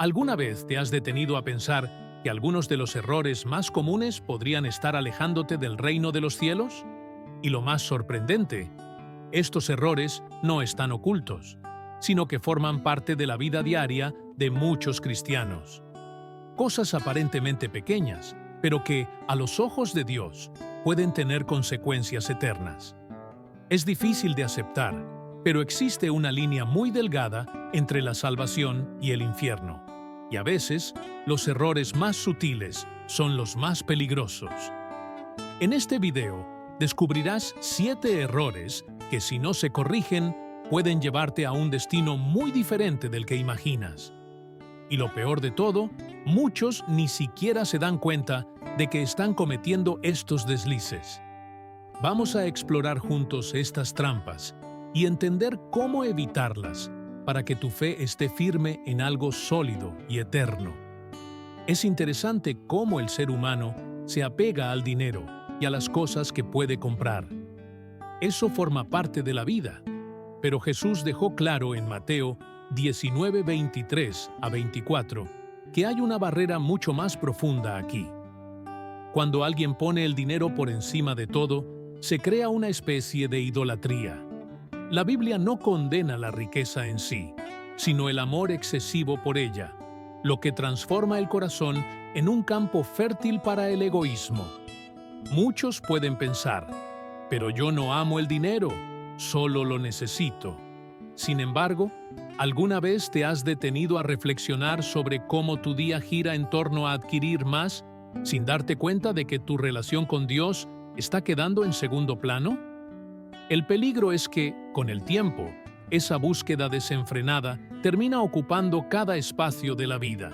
¿Alguna vez te has detenido a pensar que algunos de los errores más comunes podrían estar alejándote del reino de los cielos? Y lo más sorprendente, estos errores no están ocultos, sino que forman parte de la vida diaria de muchos cristianos. Cosas aparentemente pequeñas, pero que, a los ojos de Dios, pueden tener consecuencias eternas. Es difícil de aceptar, pero existe una línea muy delgada entre la salvación y el infierno. Y a veces, los errores más sutiles son los más peligrosos. En este video, descubrirás 7 errores que, si no se corrigen, pueden llevarte a un destino muy diferente del que imaginas. Y lo peor de todo, muchos ni siquiera se dan cuenta de que están cometiendo estos deslices. Vamos a explorar juntos estas trampas y entender cómo evitarlas para que tu fe esté firme en algo sólido y eterno. Es interesante cómo el ser humano se apega al dinero y a las cosas que puede comprar. Eso forma parte de la vida, pero Jesús dejó claro en Mateo 19:23 a 24 que hay una barrera mucho más profunda aquí. Cuando alguien pone el dinero por encima de todo, se crea una especie de idolatría. La Biblia no condena la riqueza en sí, sino el amor excesivo por ella, lo que transforma el corazón en un campo fértil para el egoísmo. Muchos pueden pensar, pero yo no amo el dinero, solo lo necesito. Sin embargo, ¿alguna vez te has detenido a reflexionar sobre cómo tu día gira en torno a adquirir más, sin darte cuenta de que tu relación con Dios está quedando en segundo plano? El peligro es que, con el tiempo, esa búsqueda desenfrenada termina ocupando cada espacio de la vida.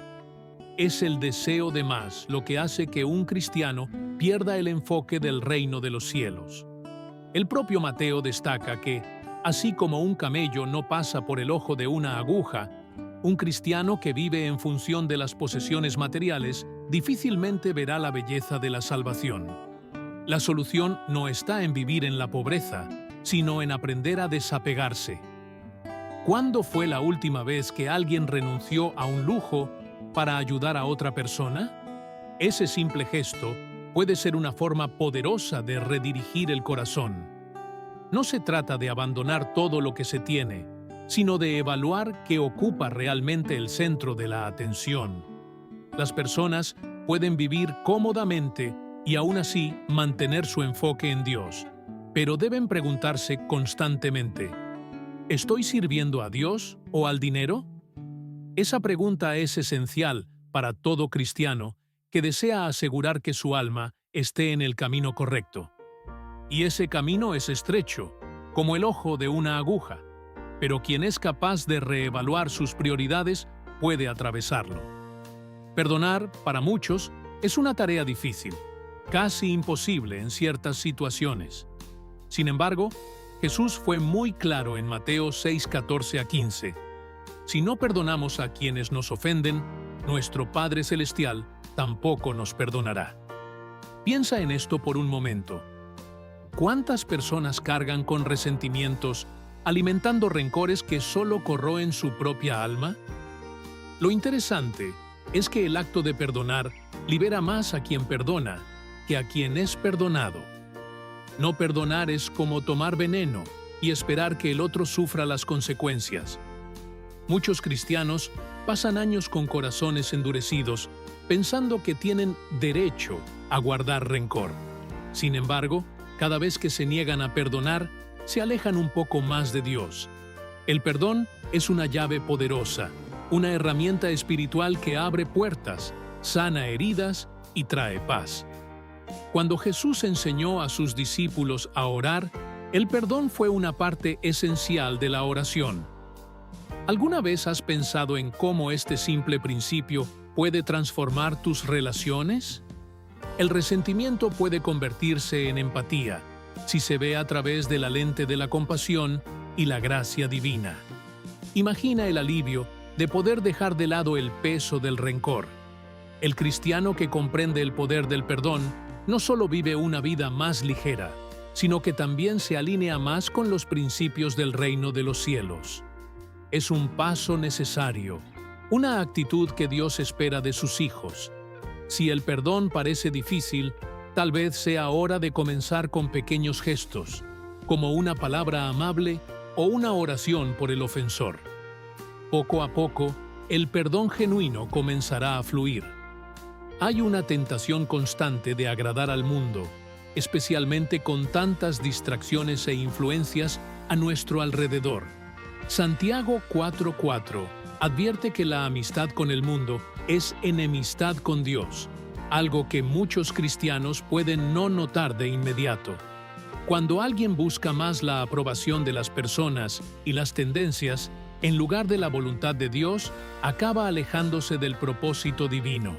Es el deseo de más lo que hace que un cristiano pierda el enfoque del reino de los cielos. El propio Mateo destaca que, así como un camello no pasa por el ojo de una aguja, un cristiano que vive en función de las posesiones materiales difícilmente verá la belleza de la salvación. La solución no está en vivir en la pobreza, sino en aprender a desapegarse. ¿Cuándo fue la última vez que alguien renunció a un lujo para ayudar a otra persona? Ese simple gesto puede ser una forma poderosa de redirigir el corazón. No se trata de abandonar todo lo que se tiene, sino de evaluar qué ocupa realmente el centro de la atención. Las personas pueden vivir cómodamente y aún así mantener su enfoque en Dios, pero deben preguntarse constantemente, ¿estoy sirviendo a Dios o al dinero? Esa pregunta es esencial para todo cristiano que desea asegurar que su alma esté en el camino correcto. Y ese camino es estrecho, como el ojo de una aguja, pero quien es capaz de reevaluar sus prioridades puede atravesarlo. Perdonar, para muchos, es una tarea difícil, casi imposible en ciertas situaciones. Sin embargo, Jesús fue muy claro en Mateo 6:14 a 15. Si no perdonamos a quienes nos ofenden, nuestro Padre Celestial tampoco nos perdonará. Piensa en esto por un momento. ¿Cuántas personas cargan con resentimientos, alimentando rencores que solo corroen su propia alma? Lo interesante es que el acto de perdonar libera más a quien perdona que a quien es perdonado. No perdonar es como tomar veneno y esperar que el otro sufra las consecuencias. Muchos cristianos pasan años con corazones endurecidos, pensando que tienen derecho a guardar rencor. Sin embargo, cada vez que se niegan a perdonar, se alejan un poco más de Dios. El perdón es una llave poderosa, una herramienta espiritual que abre puertas, sana heridas y trae paz. Cuando Jesús enseñó a sus discípulos a orar, el perdón fue una parte esencial de la oración. ¿Alguna vez has pensado en cómo este simple principio puede transformar tus relaciones? El resentimiento puede convertirse en empatía si se ve a través de la lente de la compasión y la gracia divina. Imagina el alivio de poder dejar de lado el peso del rencor. El cristiano que comprende el poder del perdón no solo vive una vida más ligera, sino que también se alinea más con los principios del reino de los cielos. Es un paso necesario, una actitud que Dios espera de sus hijos. Si el perdón parece difícil, tal vez sea hora de comenzar con pequeños gestos, como una palabra amable o una oración por el ofensor. Poco a poco, el perdón genuino comenzará a fluir. Hay una tentación constante de agradar al mundo, especialmente con tantas distracciones e influencias a nuestro alrededor. Santiago 4:4 advierte que la amistad con el mundo es enemistad con Dios, algo que muchos cristianos pueden no notar de inmediato. Cuando alguien busca más la aprobación de las personas y las tendencias, en lugar de la voluntad de Dios, acaba alejándose del propósito divino.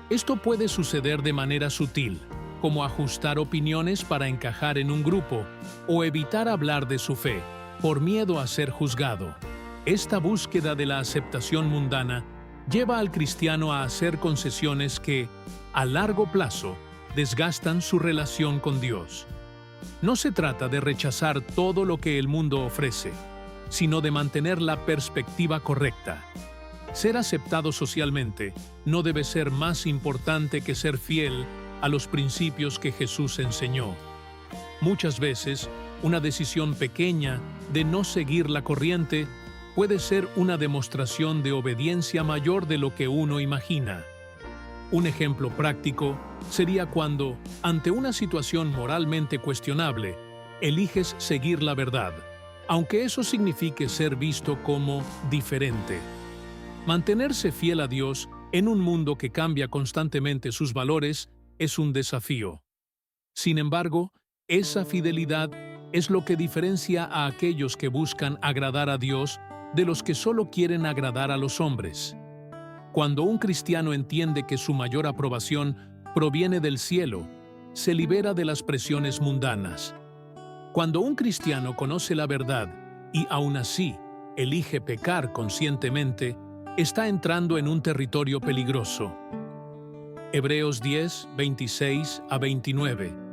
Esto puede suceder de manera sutil, como ajustar opiniones para encajar en un grupo o evitar hablar de su fe, por miedo a ser juzgado. Esta búsqueda de la aceptación mundana lleva al cristiano a hacer concesiones que, a largo plazo, desgastan su relación con Dios. No se trata de rechazar todo lo que el mundo ofrece, sino de mantener la perspectiva correcta. Ser aceptado socialmente no debe ser más importante que ser fiel a los principios que Jesús enseñó. Muchas veces, una decisión pequeña de no seguir la corriente puede ser una demostración de obediencia mayor de lo que uno imagina. Un ejemplo práctico sería cuando, ante una situación moralmente cuestionable, eliges seguir la verdad, aunque eso signifique ser visto como diferente. Mantenerse fiel a Dios en un mundo que cambia constantemente sus valores es un desafío. Sin embargo, esa fidelidad es lo que diferencia a aquellos que buscan agradar a Dios de los que solo quieren agradar a los hombres. Cuando un cristiano entiende que su mayor aprobación proviene del cielo, se libera de las presiones mundanas. Cuando un cristiano conoce la verdad y aún así elige pecar conscientemente, está entrando en un territorio peligroso. Hebreos 10, 26 a 29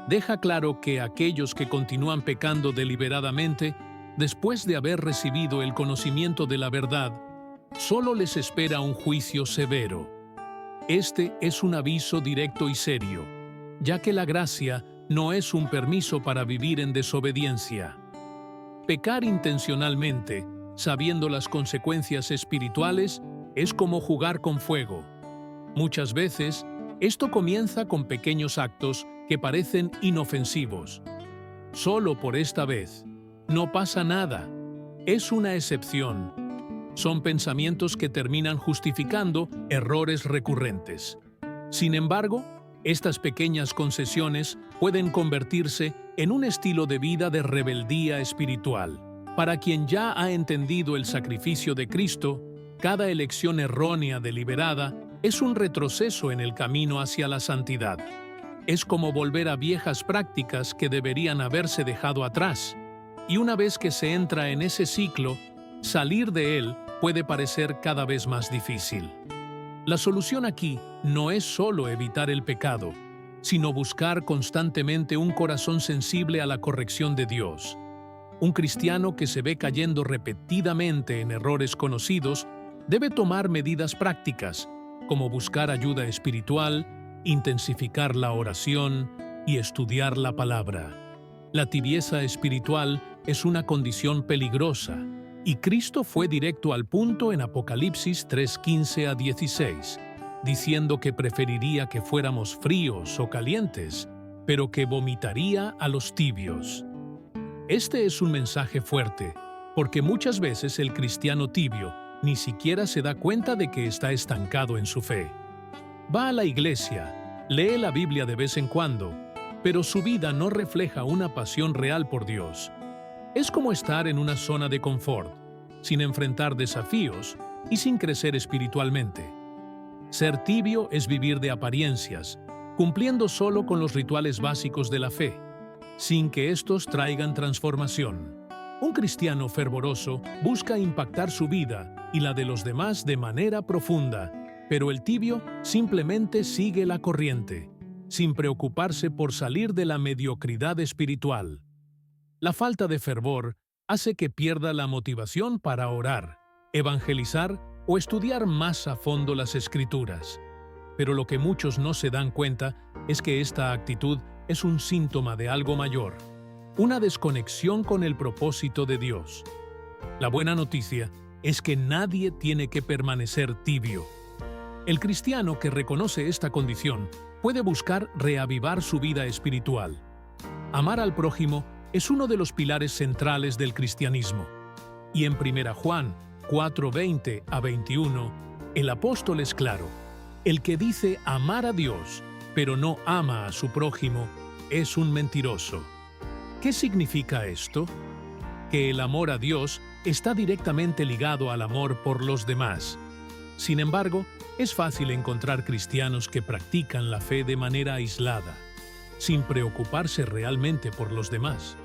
deja claro que aquellos que continúan pecando deliberadamente, después de haber recibido el conocimiento de la verdad, solo les espera un juicio severo. Este es un aviso directo y serio, ya que la gracia no es un permiso para vivir en desobediencia. Pecar intencionalmente, sabiendo las consecuencias espirituales, es como jugar con fuego. Muchas veces, esto comienza con pequeños actos que parecen inofensivos. Solo por esta vez. No pasa nada. Es una excepción. Son pensamientos que terminan justificando errores recurrentes. Sin embargo, estas pequeñas concesiones pueden convertirse en un estilo de vida de rebeldía espiritual. Para quien ya ha entendido el sacrificio de Cristo, cada elección errónea deliberada es un retroceso en el camino hacia la santidad. Es como volver a viejas prácticas que deberían haberse dejado atrás. Y una vez que se entra en ese ciclo, salir de él puede parecer cada vez más difícil. La solución aquí no es solo evitar el pecado, sino buscar constantemente un corazón sensible a la corrección de Dios. Un cristiano que se ve cayendo repetidamente en errores conocidos debe tomar medidas prácticas, como buscar ayuda espiritual, intensificar la oración y estudiar la palabra. La tibieza espiritual es una condición peligrosa, y Cristo fue directo al punto en Apocalipsis 3:15 a 16, diciendo que preferiría que fuéramos fríos o calientes, pero que vomitaría a los tibios. Este es un mensaje fuerte, porque muchas veces el cristiano tibio ni siquiera se da cuenta de que está estancado en su fe. Va a la iglesia, lee la Biblia de vez en cuando, pero su vida no refleja una pasión real por Dios. Es como estar en una zona de confort, sin enfrentar desafíos y sin crecer espiritualmente. Ser tibio es vivir de apariencias, cumpliendo solo con los rituales básicos de la fe, sin que estos traigan transformación. Un cristiano fervoroso busca impactar su vida y la de los demás de manera profunda, pero el tibio simplemente sigue la corriente, sin preocuparse por salir de la mediocridad espiritual. La falta de fervor hace que pierda la motivación para orar, evangelizar o estudiar más a fondo las Escrituras. Pero lo que muchos no se dan cuenta es que esta actitud es un síntoma de algo mayor, una desconexión con el propósito de Dios. La buena noticia es que nadie tiene que permanecer tibio. El cristiano que reconoce esta condición puede buscar reavivar su vida espiritual. Amar al prójimo es uno de los pilares centrales del cristianismo. Y en 1 Juan 4:20 a 21, el apóstol es claro: el que dice amar a Dios, pero no ama a su prójimo, es un mentiroso. ¿Qué significa esto? Que el amor a Dios está directamente ligado al amor por los demás. Sin embargo, es fácil encontrar cristianos que practican la fe de manera aislada, sin preocuparse realmente por los demás.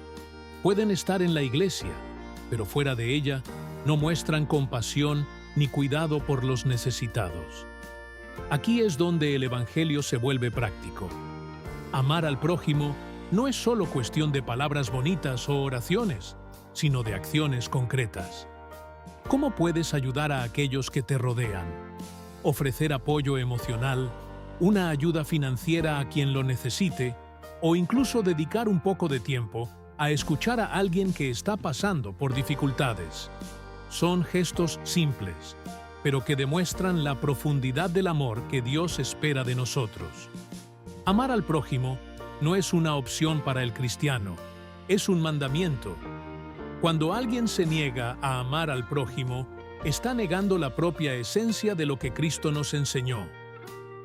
Pueden estar en la iglesia, pero fuera de ella no muestran compasión ni cuidado por los necesitados. Aquí es donde el Evangelio se vuelve práctico. Amar al prójimo no es solo cuestión de palabras bonitas o oraciones, sino de acciones concretas. ¿Cómo puedes ayudar a aquellos que te rodean? Ofrecer apoyo emocional, una ayuda financiera a quien lo necesite, o incluso dedicar un poco de tiempo a escuchar a alguien que está pasando por dificultades. Son gestos simples, pero que demuestran la profundidad del amor que Dios espera de nosotros. Amar al prójimo no es una opción para el cristiano, es un mandamiento. Cuando alguien se niega a amar al prójimo, está negando la propia esencia de lo que Cristo nos enseñó.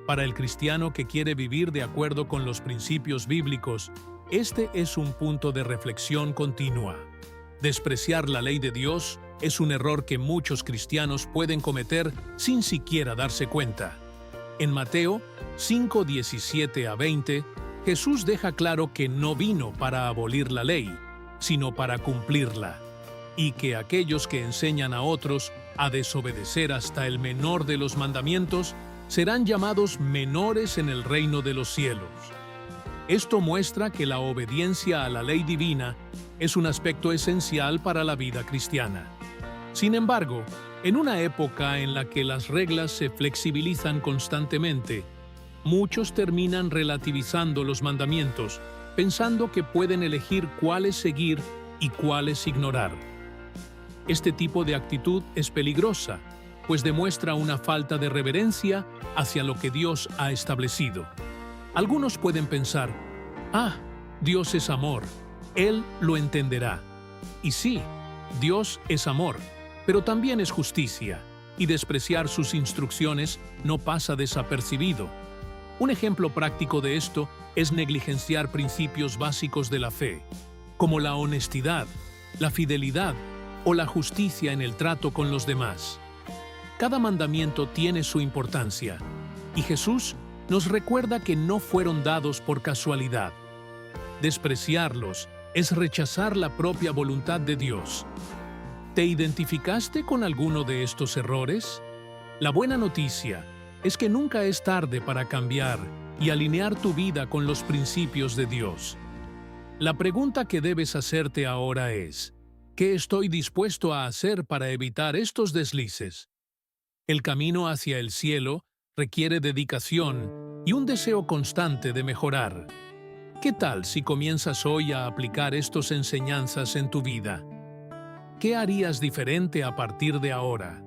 Para el cristiano que quiere vivir de acuerdo con los principios bíblicos, este es un punto de reflexión continua. Despreciar la ley de Dios es un error que muchos cristianos pueden cometer sin siquiera darse cuenta. En Mateo 5:17 a 20, Jesús deja claro que no vino para abolir la ley, sino para cumplirla, y que aquellos que enseñan a otros a desobedecer hasta el menor de los mandamientos serán llamados menores en el reino de los cielos. Esto muestra que la obediencia a la ley divina es un aspecto esencial para la vida cristiana. Sin embargo, en una época en la que las reglas se flexibilizan constantemente, muchos terminan relativizando los mandamientos, pensando que pueden elegir cuáles seguir y cuáles ignorar. Este tipo de actitud es peligrosa, pues demuestra una falta de reverencia hacia lo que Dios ha establecido. Algunos pueden pensar: Dios es amor, Él lo entenderá. Y sí, Dios es amor, pero también es justicia, y despreciar sus instrucciones no pasa desapercibido. Un ejemplo práctico de esto es negligenciar principios básicos de la fe, como la honestidad, la fidelidad o la justicia en el trato con los demás. Cada mandamiento tiene su importancia, y Jesús nos recuerda que no fueron dados por casualidad. Despreciarlos es rechazar la propia voluntad de Dios. ¿Te identificaste con alguno de estos errores? La buena noticia es que nunca es tarde para cambiar y alinear tu vida con los principios de Dios. La pregunta que debes hacerte ahora es: ¿qué estoy dispuesto a hacer para evitar estos deslices? El camino hacia el cielo requiere dedicación y un deseo constante de mejorar. ¿Qué tal si comienzas hoy a aplicar estas enseñanzas en tu vida? ¿Qué harías diferente a partir de ahora?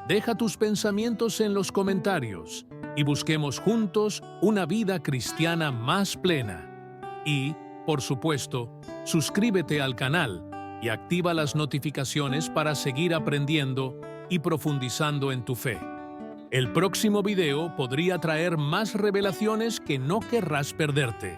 Deja tus pensamientos en los comentarios y busquemos juntos una vida cristiana más plena. Y, por supuesto, suscríbete al canal y activa las notificaciones para seguir aprendiendo y profundizando en tu fe. El próximo video podría traer más revelaciones que no querrás perderte.